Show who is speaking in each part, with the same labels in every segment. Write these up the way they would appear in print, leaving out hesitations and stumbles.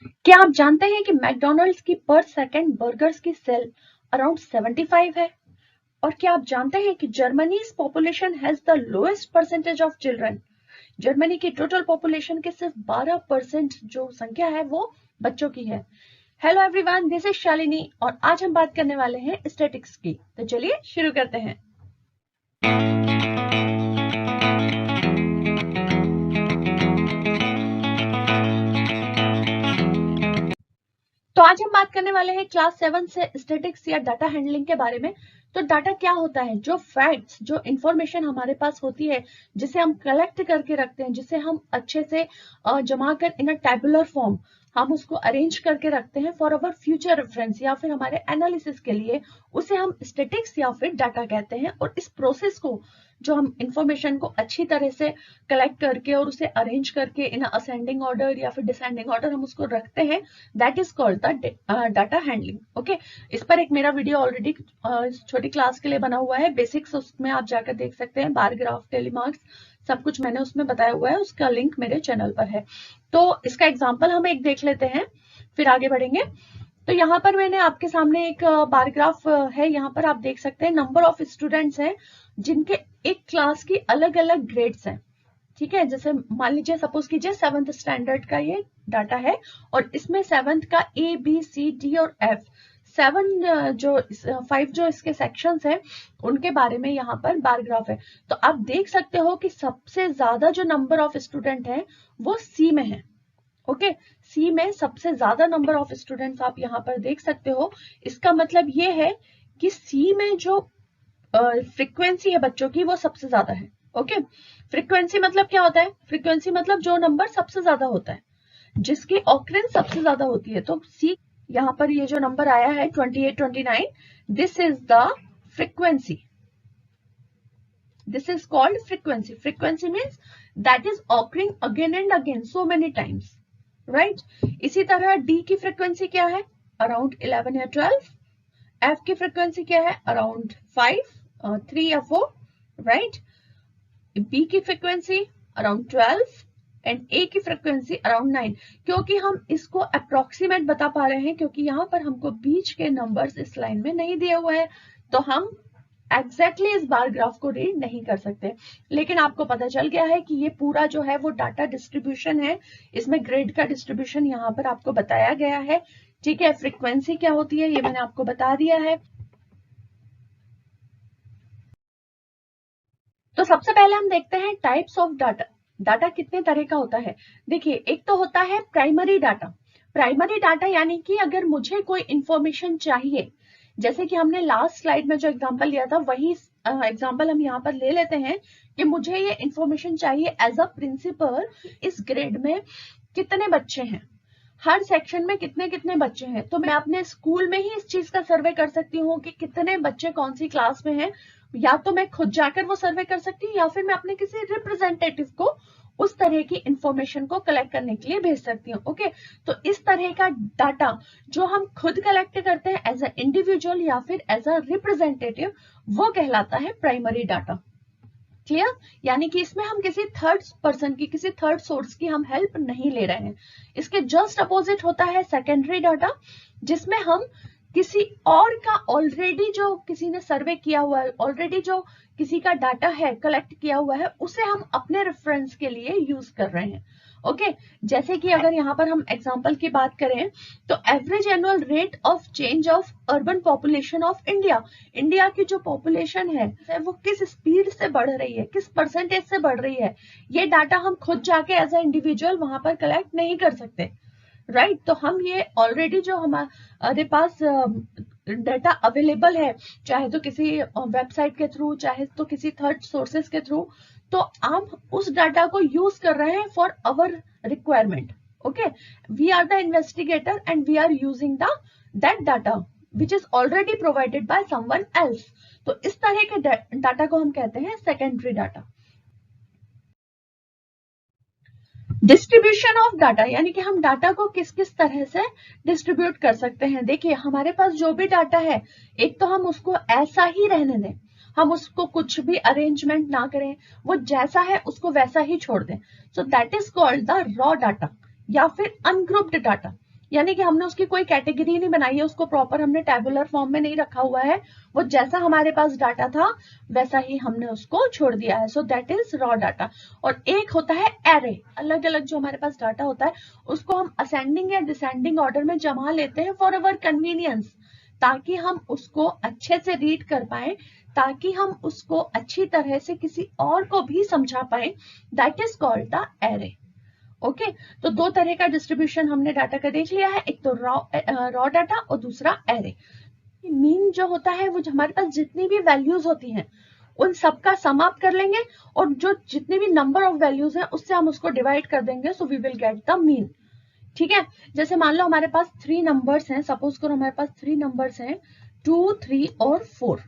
Speaker 1: क्या आप जानते हैं कि मैकडॉनल्ड्स की पर सेकंड बर्गर्स की सेल अराउंड 75 है? और क्या आप जानते हैं कि Germany's population has the lowest percentage of children? Germany की टोटल पॉपुलेशन के सिर्फ 12% जो संख्या है वो बच्चों की है। Hello everyone, this is Shalini और आज हम बात करने वाले हैं स्टैटिक्स की। तो चलिए शुरू करते हैं। तो आज हम बात करने वाले हैं क्लास 7 से स्टैटिक्स या डाटा हैंडलिंग के बारे में। तो डाटा क्या होता है? जो फैक्ट्स, जो इंफॉर्मेशन हमारे पास होती है, जिसे हम कलेक्ट करके रखते हैं, जिसे हम अच्छे से जमा कर इन अ टेबुलर फॉर्म हम उसको अरेंज करके रखते हैं फॉर अवर फ्यूचर रेफरेंस या फिर हमारे एनालिसिस के लिए, उसे हम स्टैटिक्स या फिर डाटा कहते हैं। और इस प्रोसेस को, जो हम इंफॉर्मेशन को अच्छी तरह से कलेक्ट करके और उसे अरेंज करके इन असेंडिंग ऑर्डर या फिर डिसेंडिंग ऑर्डर हम उसको रखते हैं, that is called the data handling. Okay, इस पर एक मेरा वीडियो ऑलरेडी छोटी क्लास के लिए बना हुआ है, बेसिक्स, उसमें आप जाकर देख सकते हैं। बार ग्राफ, टेलीमार्क्स, सब कुछ मैंने उसमें बताया हुआ है, उसका लिंक मेरे चैनल पर है। तो इसका एग्जाम्पल हम एक देख लेते हैं, फिर आगे बढ़ेंगे। तो यहाँ पर मैंने आपके सामने एक बार ग्राफ है, यहाँ पर आप देख सकते हैं नंबर ऑफ स्टूडेंट्स हैं जिनके एक क्लास की अलग अलग ग्रेड्स हैं। ठीक है, जैसे मान लीजिए, सपोज कीजिए 7th स्टैंडर्ड का ये डाटा है और इसमें 7th का A B C D और F 5 जो इसके सेक्शंस हैं उनके बारे में यहाँ पर बार ग्राफ है। तो आप देख सकते हो कि सबसे ज्यादा जो नंबर ऑफ स्टूडेंट है वो C में है। ओके, सी में सबसे ज्यादा नंबर ऑफ स्टूडेंट्स आप यहाँ पर देख सकते हो। इसका मतलब ये है कि सी में जो फ्रीक्वेंसी है बच्चों की वो सबसे ज्यादा है। ओके, फ्रीक्वेंसी मतलब क्या होता है? फ्रीक्वेंसी मतलब जो नंबर सबसे ज्यादा होता है, जिसकी ऑकरेंस सबसे ज्यादा होती है। तो सी, यहाँ पर ये जो नंबर आया है 28, 29, this is the frequency. This is called frequency. Frequency means that is occurring again and again so many times, right? इसी तरह डी की फ्रीक्वेंसी क्या है? अराउंड 11 या 12। एफ की फ्रीक्वेंसी क्या है? अराउंड 5, 3 या 4, राइट? बी की फ्रीक्वेंसी अराउंड 12 एंड ए की फ्रीक्वेंसी अराउंड 9। क्योंकि हम इसको अप्रोक्सीमेट बता पा रहे हैं क्योंकि यहाँ पर हमको बीच के नंबर्स इस लाइन में नहीं दिए हुए हैं, तो हम एग्जैक्टली इस बार ग्राफ को रीड नहीं कर सकते। लेकिन आपको पता चल गया है कि ये पूरा जो है वो डाटा डिस्ट्रीब्यूशन है, इसमें ग्रेड का डिस्ट्रीब्यूशन यहाँ पर आपको बताया गया है। ठीक है, फ्रीक्वेंसी क्या होती है ये मैंने आपको बता दिया है। तो सबसे पहले हम देखते हैं टाइप्स ऑफ डाटा। डाटा कितने तरह का होता है? देखिए, एक तो होता है प्राइमरी डाटा। प्राइमरी डाटा यानी कि अगर मुझे कोई इंफॉर्मेशन चाहिए, जैसे कि हमने लास्ट स्लाइड में जो एग्जांपल लिया था वही एग्जांपल हम यहाँ पर ले लेते हैं कि मुझे ये इंफॉर्मेशन चाहिए एज अ प्रिंसिपल, इस ग्रेड में कितने बच्चे हैं, हर सेक्शन में कितने कितने बच्चे हैं। तो मैं अपने स्कूल में ही इस चीज का सर्वे कर सकती हूँ कि कितने बच्चे कौन सी क्लास में हैं, या तो मैं खुद जाकर वो सर्वे कर सकती हूँ या फिर मैं अपने किसी रिप्रेजेंटेटिव को उस तरह की इंफॉर्मेशन को कलेक्ट करने के लिए भेज सकती हूँ। ओके, तो इस तरह का डाटा जो हम खुद कलेक्ट करते हैं एज अ इंडिविजुअल या फिर एज अ रिप्रेजेंटेटिव, वो कहलाता है प्राइमरी डाटा। क्लियर? यानी कि इसमें हम किसी थर्ड पर्सन की, किसी थर्ड सोर्स की हम हेल्प नहीं ले रहे हैं। इसके जस्ट अपोजिट होता है सेकेंडरी डाटा, जिसमें हम किसी और का ऑलरेडी जो किसी ने सर्वे किया हुआ है, ऑलरेडी जो किसी का डाटा है कलेक्ट किया हुआ है, उसे हम अपने रेफरेंस के लिए यूज कर रहे हैं। ओके, जैसे कि अगर यहाँ पर हम एग्जांपल की बात करें तो average annual rate of change of urban population of India, India की जो पॉपुलेशन है वो किस स्पीड से बढ़ रही है, किस परसेंटेज से बढ़ रही है, ये डाटा हम खुद जाके एज अ इंडिविजुअल वहां पर कलेक्ट नहीं कर सकते, राइट? तो हम ये ऑलरेडी जो हमारे पास डाटा अवेलेबल है, चाहे तो किसी वेबसाइट के थ्रू, चाहे तो किसी थर्ड सोर्सेस के थ्रू, तो आप उस डाटा को यूज कर रहे हैं for our requirement. Okay, we are the investigator and we are using the that data which is already provided by someone else. तो इस तरह के डाटा को हम कहते हैं secondary data. Distribution of data यानी कि हम डाटा को किस किस तरह से डिस्ट्रीब्यूट कर सकते हैं। देखिए, हमारे पास जो भी डाटा है, एक तो हम उसको ऐसा ही रहने दें, हम उसको कुछ भी अरेंजमेंट ना करें, वो जैसा है उसको वैसा ही छोड़ दें। सो that is called the raw data या फिर अनग्रुप्ड डाटा। यानी कि हमने उसकी कोई कैटेगरी नहीं बनाई है, उसको प्रॉपर हमने टेबुलर फॉर्म में नहीं रखा हुआ है, वो जैसा हमारे पास डाटा था वैसा ही हमने उसको छोड़ दिया है। सो दैट इज रॉ डाटा। और एक होता है एरे, अलग अलग जो हमारे पास डाटा होता है उसको हम असेंडिंग या डिसेंडिंग ऑर्डर में जमा लेते हैं फॉर अवर कन्वीनियंस, ताकि हम उसको अच्छे से रीड कर पाए, ताकि हम उसको अच्छी तरह से किसी और को भी समझा पाए। That is called the array. Okay, तो दो तरह का डिस्ट्रीब्यूशन हमने डाटा का देख लिया है, एक तो रॉ डाटा और दूसरा एरे। मीन जो होता है वो हमारे पास जितनी भी वैल्यूज होती हैं उन सबका सम अप कर लेंगे और जो जितने भी नंबर ऑफ वैल्यूज हैं उससे हम उसको डिवाइड कर देंगे, so we will get the mean. ठीक है, जैसे मान लो हमारे पास 3 नंबर्स हैं, सपोज करो हमारे पास 3 नंबर्स हैं 2, 3 और 4।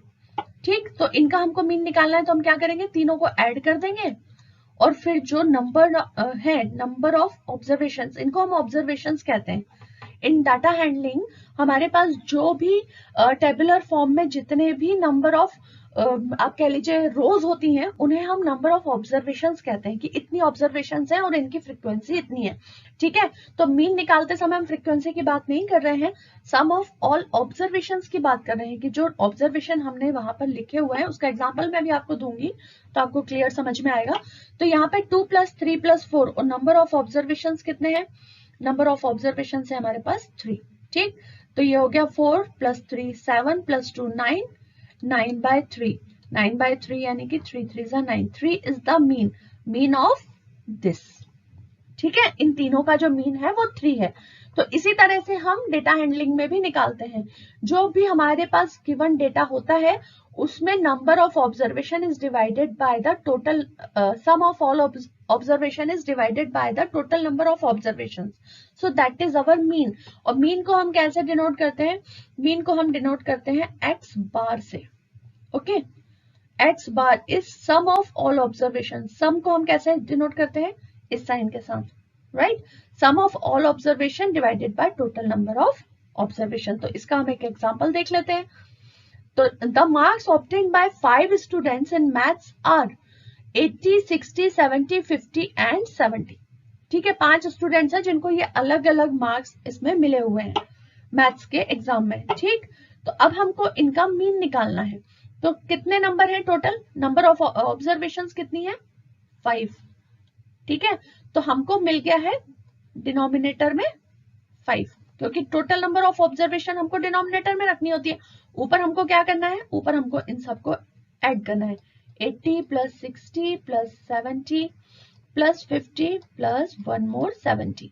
Speaker 1: ठीक, तो इनका हमको मीन निकालना है, तो हम क्या करेंगे, तीनों को ऐड कर देंगे और फिर जो नंबर है, नंबर ऑफ ऑब्जर्वेशंस, इनको हम ऑब्जर्वेशंस कहते हैं। इन डाटा हैंडलिंग हमारे पास जो भी टेबुलर फॉर्म में जितने भी नंबर ऑफ आप कह लीजिए रोज होती हैं, उन्हें हम नंबर ऑफ ऑब्जर्वेशंस कहते हैं कि इतनी ऑब्जर्वेशंस हैं और इनकी फ्रीक्वेंसी इतनी है। ठीक है, तो मीन निकालते समय हम फ्रीक्वेंसी की बात नहीं कर रहे हैं, सम ऑफ ऑल ऑब्जर्वेशंस की बात कर रहे हैं कि जो ऑब्जर्वेशन हमने वहां पर लिखे हुए हैं, उसका एग्जाम्पल मैं भी आपको दूंगी तो आपको क्लियर समझ में आएगा। तो यहाँ पे 2 + 3 + 4 और नंबर ऑफ ऑब्जर्वेशंस कितने हैं, नंबर ऑफ ऑब्जर्वेशन है हमारे पास 3। ठीक, तो ये हो गया 4 + 3 7 + 2 9, 9/3, 9/3 यानी कि 3 3 = 9। 3 is the mean of this. ठीक है, इन तीनों का जो मीन है वो 3 है। तो इसी तरह से हम डेटा हैंडलिंग में भी निकालते हैं, जो भी हमारे पास गिवन डेटा होता है उसमें number of observation is divided by the total, sum of all observation is divided by the total number of observations, so that is our mean. और मीन को हम कैसे डिनोट करते हैं, मीन को हम डिनोट करते हैं x बार से। ओके, x बार is sum of all observation, sum को हम कैसे डिनोट करते हैं, इस साइन के साथ, right, sum of all observation divided by total number of observation. तो इसका हम एक एग्जांपल देख लेते हैं। तो the marks obtained by 5 students in maths are 80, 60, 70, 50 and 70। ठीक है, 5 स्टूडेंट्स हैं जिनको ये अलग अलग मार्क्स इसमें मिले हुए हैं मैथ्स के एग्जाम में। ठीक, तो अब हमको इनका मीन निकालना है। तो कितने नंबर है टोटल, नंबर ऑफ ऑब्जर्वेशंस कितनी है, 5। ठीक है, तो हमको मिल गया है डिनोमिनेटर में 5, क्योंकि टोटल नंबर ऑफ ऑब्जर्वेशन हमको डिनोमिनेटर में रखनी होती है। ऊपर हमको क्या करना है, ऊपर हमको इन सबको ऐड करना है, 80 + 60 + 70 + 50 + 1 more 70।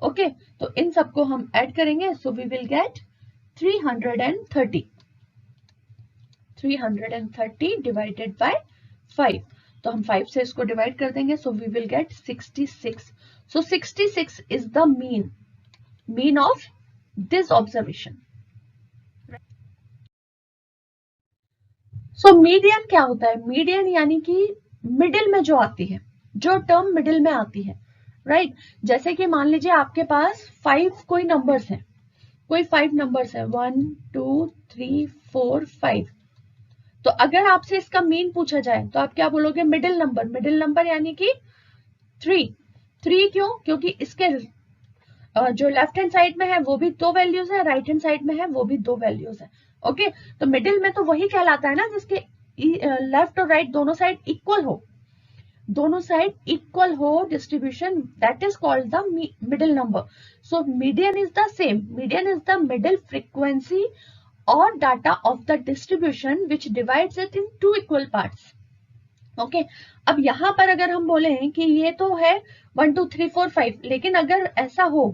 Speaker 1: ओके, तो इन सबको हम ऐड करेंगे, so we will get 330। 330 divided by 5, तो हम 5 से इसको डिवाइड कर देंगे, so we will get 66। So 66 is the mean of this observation. So median क्या होता है, मीडियन यानी कि मिडिल में जो आती है, जो टर्म मिडिल में आती है, राइट। जैसे कि मान लीजिए आपके पास 5 कोई नंबर्स हैं, कोई 5 नंबर्स है 1 2 3 4 5। तो अगर आपसे इसका मीन पूछा जाए तो आप क्या बोलोगे, मिडिल नंबर। मिडिल नंबर यानी कि 3 क्यों, क्योंकि इसके जो लेफ्ट हैंड साइड में है वो भी 2 वैल्यूज है, राइट हैंड साइड में है वो भी 2 वैल्यूज है। ओके, तो मिडिल में तो वही कहलाता है ना जिसके लेफ्ट और राइट दोनों साइड इक्वल हो, दोनों साइड इक्वल हो distribution, that is called the middle number. So median is the same, median is the middle frequency और data of the distribution which divides it in 2 equal parts. Okay, अब यहां पर अगर हम बोले हैं कि ये तो है 1 2 3 4 5, लेकिन अगर ऐसा हो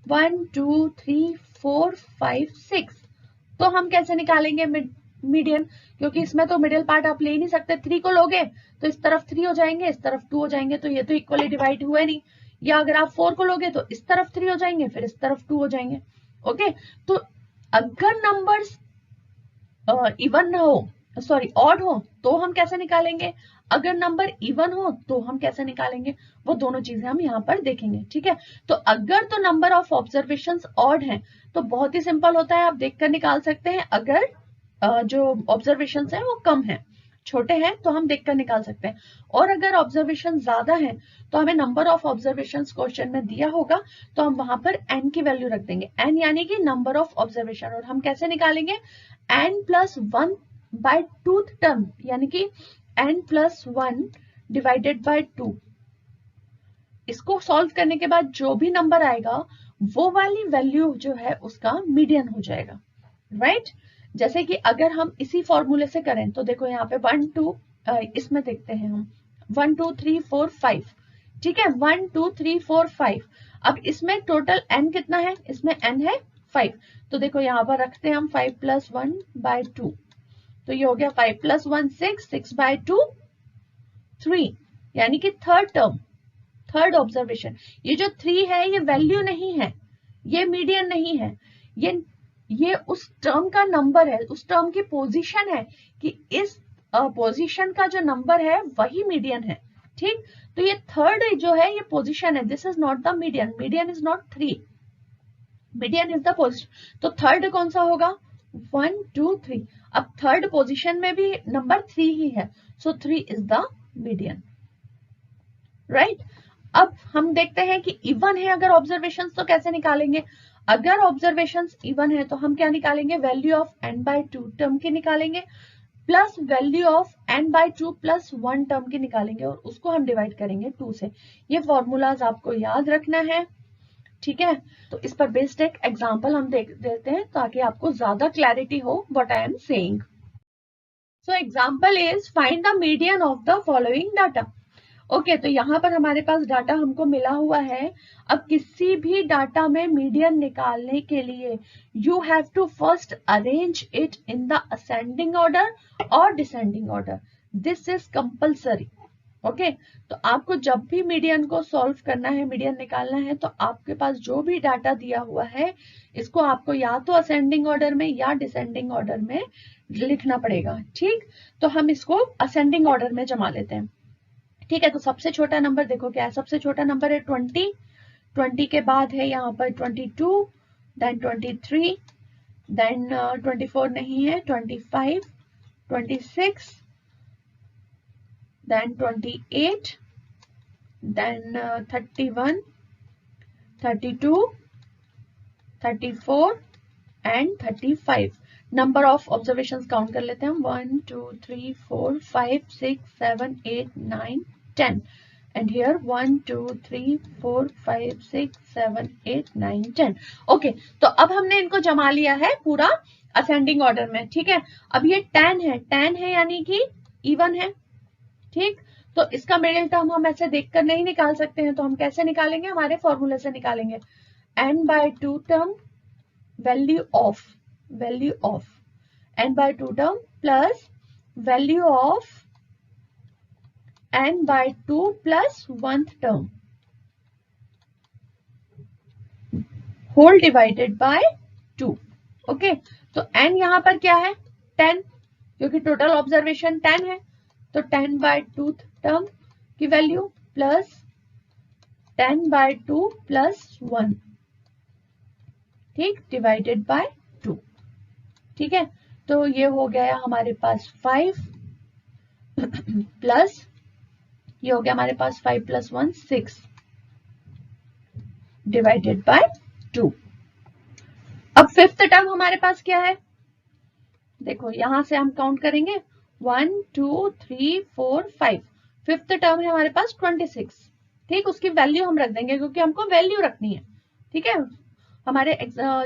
Speaker 1: 1 2 3 4 5 6, तो हम कैसे निकालेंगे मीडियन, क्योंकि इसमें तो मिडिल पार्ट आप ले ही नहीं सकते। 3 को लोगे तो इस तरफ 3 हो जाएंगे, इस तरफ 2 हो जाएंगे, तो ये तो इक्वली डिवाइड हुआ नहीं। या अगर आप 4 को लोगे तो इस तरफ 3 हो जाएंगे, फिर इस तरफ 2 हो जाएंगे। ओके, तो अगर नंबर्स इवन ना हो, सॉरी ऑड हो, तो हम कैसे निकालेंगे, अगर नंबर इवन हो तो हम कैसे निकालेंगे, वो दोनों चीजें हम यहाँ पर देखेंगे। ठीक है, तो अगर तो नंबर ऑफ ऑब्जर्वेशंस ऑड हैं तो बहुत ही सिंपल होता है, आप देखकर निकाल सकते हैं। अगर जो ऑब्जर्वेशंस हैं वो कम है, छोटे हैं तो हम देखकर निकाल सकते हैं, और अगर ऑब्जर्वेशन ज्यादा है तो हमें नंबर ऑफ ऑब्जर्वेशन क्वेश्चन में दिया होगा तो हम वहां पर n की वैल्यू रख देंगे, n यानी कि नंबर ऑफ ऑब्जर्वेशन। और हम कैसे निकालेंगे, n+1 बाय 2 टर्म, यानी कि n+1 डिवाइडेड बाय 2। इसको सॉल्व करने के बाद जो भी नंबर आएगा वो वाली वैल्यू जो है उसका मीडियन हो जाएगा, राइट। जैसे कि अगर हम इसी फॉर्मूले से करें तो देखो यहाँ पे 1 2 इसमें देखते हैं हम 1 2 3 4 5, ठीक है, 1 2 3 4 5। अब इसमें टोटल n कितना है, इसमें n है 5, तो देखो यहाँ पर रखते हैं हम 5+1 बाय 2, तो ये हो गया 5+1 6, 6 बाय 2 3, यानी कि थर्ड टर्म, थर्ड ऑब्जर्वेशन। ये जो 3 है ये वैल्यू नहीं है, ये मीडियन नहीं है, ये उस टर्म का नंबर है, उस टर्म की पोजीशन है कि इस पोजीशन का जो नंबर है वही मीडियन है, ठीक। तो ये थर्ड जो है ये पोजीशन है, this is not the median, median is not 3, median is the position. तो थर्ड कौन सा होगा, 1 2 3। अब थर्ड पोजीशन में भी नंबर 3 ही है, सो 3 इज द मीडियन, राइट। अब हम देखते हैं कि इवन है अगर ऑब्जर्वेशन तो कैसे निकालेंगे। अगर ऑब्जर्वेशन इवन है तो हम क्या निकालेंगे, वैल्यू ऑफ n/2 टर्म की निकालेंगे plus value of n/2 plus 1 term की निकालेंगे, और उसको हम डिवाइड करेंगे 2 से। ये फॉर्मूलाज आपको याद रखना है, ठीक है। तो इस पर बेस्ड एक एग्जांपल हम देख देते हैं ताकि आपको ज्यादा क्लैरिटी हो what I am saying. So example is find the median of the following data. Okay, तो यहाँ पर हमारे पास डाटा हमको मिला हुआ है। अब किसी भी डाटा में मीडियन निकालने के लिए you have to first arrange it in the ascending order और descending order, this is compulsory. Okay, तो आपको जब भी मीडियन को सॉल्व करना है, मीडियन निकालना है, तो आपके पास जो भी डाटा दिया हुआ है इसको आपको या तो असेंडिंग ऑर्डर में या डिसेंडिंग ऑर्डर में लिखना पड़ेगा, ठीक। तो हम इसको असेंडिंग ऑर्डर में जमा लेते हैं, ठीक है। तो सबसे छोटा नंबर देखो क्या है, सबसे छोटा नंबर है 20, 20 के बाद है यहाँ पर 22, देन 23, देन 24 नहीं है, 25, 26, then 28, then 31, 32, 34 and 35। Number of observations count कर लेते हैं हम, 1 2 3 4 5 6 7 8 9 10 एंड हियर 1 2 3 4 5 6 7 8 9 10। ओके, तो अब हमने इनको जमा लिया है पूरा असेंडिंग ऑर्डर में, ठीक है। अब ये 10 है, 10 है यानी कि इवन है, ठीक। तो इसका मिडिल टर्म हम ऐसे देखकर नहीं निकाल सकते हैं, तो हम कैसे निकालेंगे, हमारे फॉर्मूले से निकालेंगे। n/2 term value of n/2 term plus value of n/2 plus 1th term whole divided by 2। Okay, तो n यहां पर क्या है 10, क्योंकि टोटल ऑब्जर्वेशन 10 है, तो 10/2 टर्म की वैल्यू प्लस 10/2 प्लस 1, ठीक, डिवाइडेड बाय 2, ठीक है। तो ये हो गया हमारे पास 5 प्लस ये हो गया हमारे पास 5 + 1 6 डिवाइडेड बाय 2। अब 5th टर्म हमारे पास क्या है, देखो यहां से हम काउंट करेंगे 1 2 3 4 5, 5th टर्म है हमारे पास 26, ठीक। उसकी वैल्यू हम रख देंगे क्योंकि हमको वैल्यू रखनी है, ठीक है। हमारे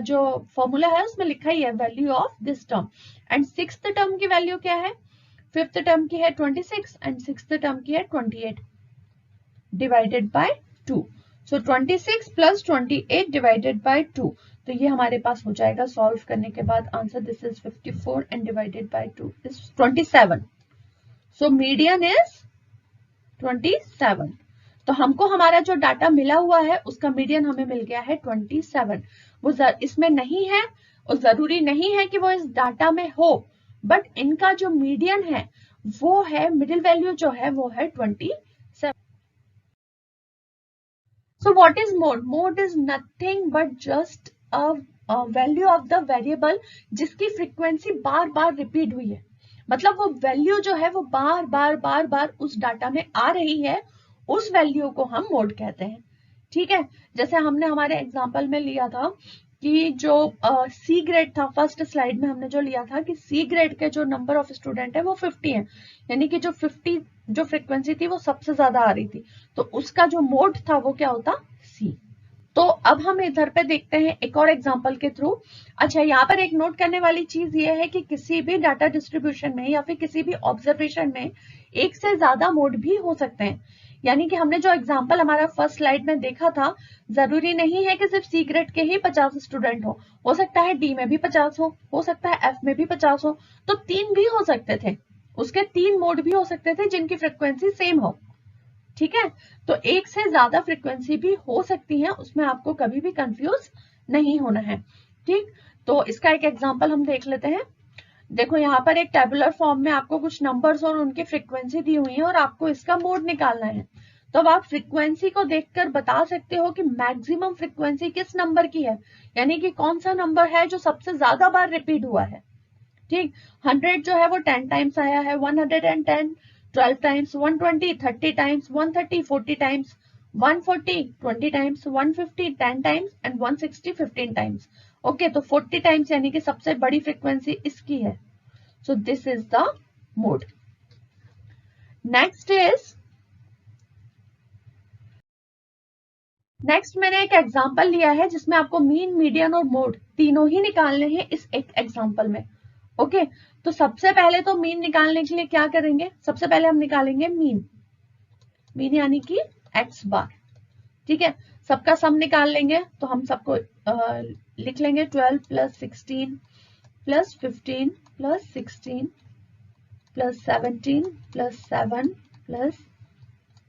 Speaker 1: जो फॉर्मूला है उसमें लिखा ही है value of this term. And 6th term की वैल्यू क्या है, 5th टर्म की है 26 एंड 6th टर्म की है 28 divided by 2। So 26 plus 28 divided by 2, तो ये हमारे पास हो जाएगा सॉल्व करने के बाद answer, this is 54 and divided by 2 is 27। So median is 27। तो हमको हमारा जो डाटा मिला हुआ है उसका मीडियन हमें मिल गया है 27। वो इसमें नहीं है और जरूरी नहीं है कि वो इस डाटा में हो, बट इनका जो मीडियन है वो है, मिडिल वैल्यू जो है वो है 27। So what is mode, mode is nothing but just a value of the variable जिसकी फ्रीक्वेंसी बार बार रिपीट हुई है, मतलब वो वैल्यू जो है वो बार बार बार बार उस डाटा में आ रही है, उस वैल्यू को हम मोड कहते हैं। ठीक है, जैसे हमने हमारे एग्जाम्पल में लिया था कि जो सी ग्रेड था, फर्स्ट स्लाइड में हमने जो लिया था कि सी ग्रेड के जो नंबर ऑफ स्टूडेंट है वो 50 है, यानी कि जो 50 जो फ्रीक्वेंसी थी वो सबसे ज्यादा आ रही थी, तो उसका जो मोड था वो क्या होता, सी। तो अब हम इधर पे देखते हैं एक और एग्जांपल के थ्रू। अच्छा, यहाँ पर एक नोट करने वाली चीज ये है कि किसी भी डाटा डिस्ट्रीब्यूशन में या फिर किसी भी ऑब्जर्वेशन में एक से ज्यादा मोड भी हो सकते हैं। यानी कि हमने जो एग्जांपल हमारा फर्स्ट स्लाइड में देखा था, जरूरी नहीं है कि सिर्फ सी ग्रेड के ही 50 स्टूडेंट हो सकता है डी में भी 50 हो सकता है एफ में भी 50 हो, तो 3 भी हो सकते थे, उसके 3 मोड भी हो सकते थे जिनकी फ्रिक्वेंसी सेम हो। ठीक है, तो एक से ज्यादा फ्रीक्वेंसी भी हो सकती है, उसमें आपको कभी भी कंफ्यूज नहीं होना है। ठीक, तो इसका एक एग्जांपल हम देख लेते हैं। देखो यहाँ पर एक टेबुलर फॉर्म में आपको कुछ नंबर्स और उनकी फ्रीक्वेंसी दी हुई है और आपको इसका मोड निकालना है। तो अब आप फ्रीक्वेंसी को देखकर बता सकते हो कि मैक्सिमम फ्रीक्वेंसी किस नंबर की है, यानी कि कौन सा नंबर है जो सबसे ज्यादा बार रिपीट हुआ है। ठीक, 100 जो है वो 10 टाइम्स आया है, 110 12 times, 120 30 times, 130 40 times, 140 20 times, 150 10 times and 160 15 times. Okay, तो 40 टाइम्स यानी कि सबसे बड़ी फ्रीक्वेंसी इसकी है। So this is the mode. Next मैंने एक एग्जांपल लिया है जिसमें आपको मीन, मीडियन और मोड तीनों ही निकालने हैं इस एक एग्जांपल में। ओके, तो सबसे पहले तो मीन निकालने के लिए क्या करेंगे, सबसे पहले हम निकालेंगे मीन, मीन यानी कि एक्स बार। ठीक है, सबका सम निकाल लेंगे, तो हम सबको लिख लेंगे 12 plus 16 plus 15 plus 16 plus 17 plus 7 plus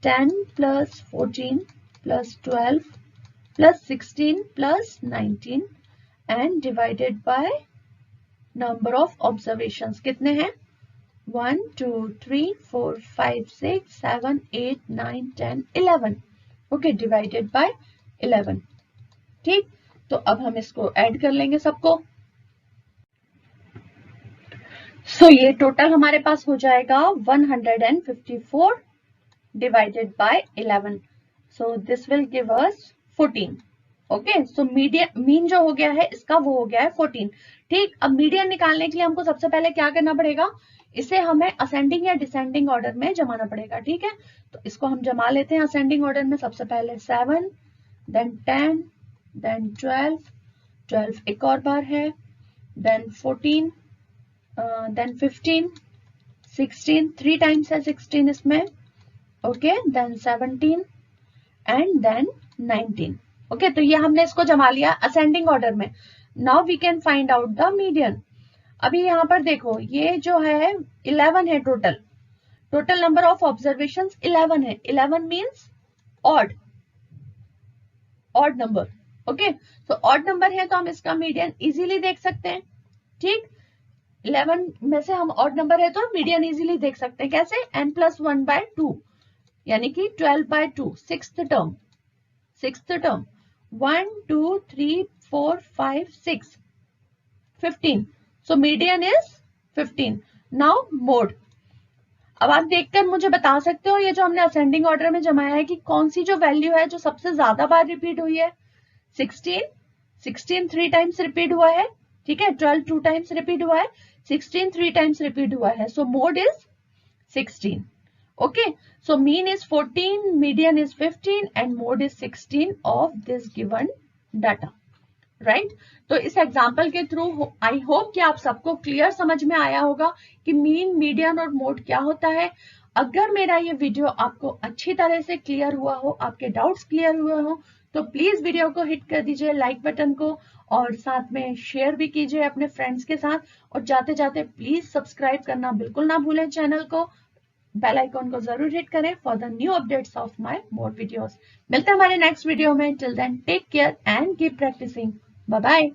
Speaker 1: 10 plus 14 plus 12 plus 16 plus 19 and divided by number of observations. कितने हैं, 1 2 3 4 5 6 7 8 9 10 11। Okay, divided by 11। ठीक, तो अब हम इसको ऐड कर लेंगे सबको। सो ये टोटल हमारे पास हो जाएगा 154 divided by 11। So this will give us 14। Okay, so median, mean जो हो गया है इसका वो हो गया है 14। ठीक, अब मीडियन निकालने के लिए हमको सबसे पहले क्या करना पड़ेगा, इसे हमें असेंडिंग या डिसेंडिंग ऑर्डर में जमाना पड़ेगा। ठीक है, तो इसको हम जमा लेते हैं असेंडिंग ऑर्डर में। सबसे पहले 7 देन 10 देन 12 एक और बार है, देन 14 देन 15 16 3 टाइम्स है 16 इसमें। Okay, then 17 and then 19। Okay, तो ये हमने इसको जमा लिया असेंडिंग ऑर्डर में। Now we can find out the median. अभी यहाँ पर देखो ये जो है 11 है, टोटल नंबर ऑफ ऑब्जर्वेशंस 11 है। 11 मींस ऑड नंबर। ओके, तो ऑड नंबर है तो हम इसका मीडियन इजीली देख सकते हैं। ठीक, 11 में से हम ऑड नंबर है तो मीडियन इजीली देख सकते हैं। कैसे, n+1/2 यानी कि 12/2, sixth term 1 2 3 4 5 6 15। So median is 15। Now mode. अब आप देखकर मुझे बता सकते हो ये जो हमने असेंडिंग ऑर्डर में जमाया है कि कौन सी जो वैल्यू है जो सबसे ज्यादा बार रिपीट हुई है। 16 3 टाइम्स रिपीट हुआ है। ठीक है, 12 2 टाइम्स रिपीट हुआ है, 16 3 टाइम्स रिपीट हुआ है। सो mode is 16। Okay, so mean is 14, median is 15 and mode is 16 of this given data, right? तो इस एग्जाम्पल के थ्रू आई होप कि आप सबको क्लियर समझ में आया होगा कि मीन, मीडियन और मोड क्या होता है। अगर मेरा ये वीडियो आपको अच्छी तरह से क्लियर हुआ हो, आपके डाउट्स क्लियर हुए हो, तो प्लीज वीडियो को हिट कर दीजिए लाइक बटन को और साथ में शेयर भी कीजिए अपने फ्रेंड्स के साथ। और जाते जाते प्लीज सब्सक्राइब करना बिल्कुल ना भूलें चैनल को, बेल आइकॉन को जरूर हिट करें for the new updates of my more videos. मिलते हैं हमारे नेक्स्ट वीडियो में। Till then take care and keep practising. Bye bye.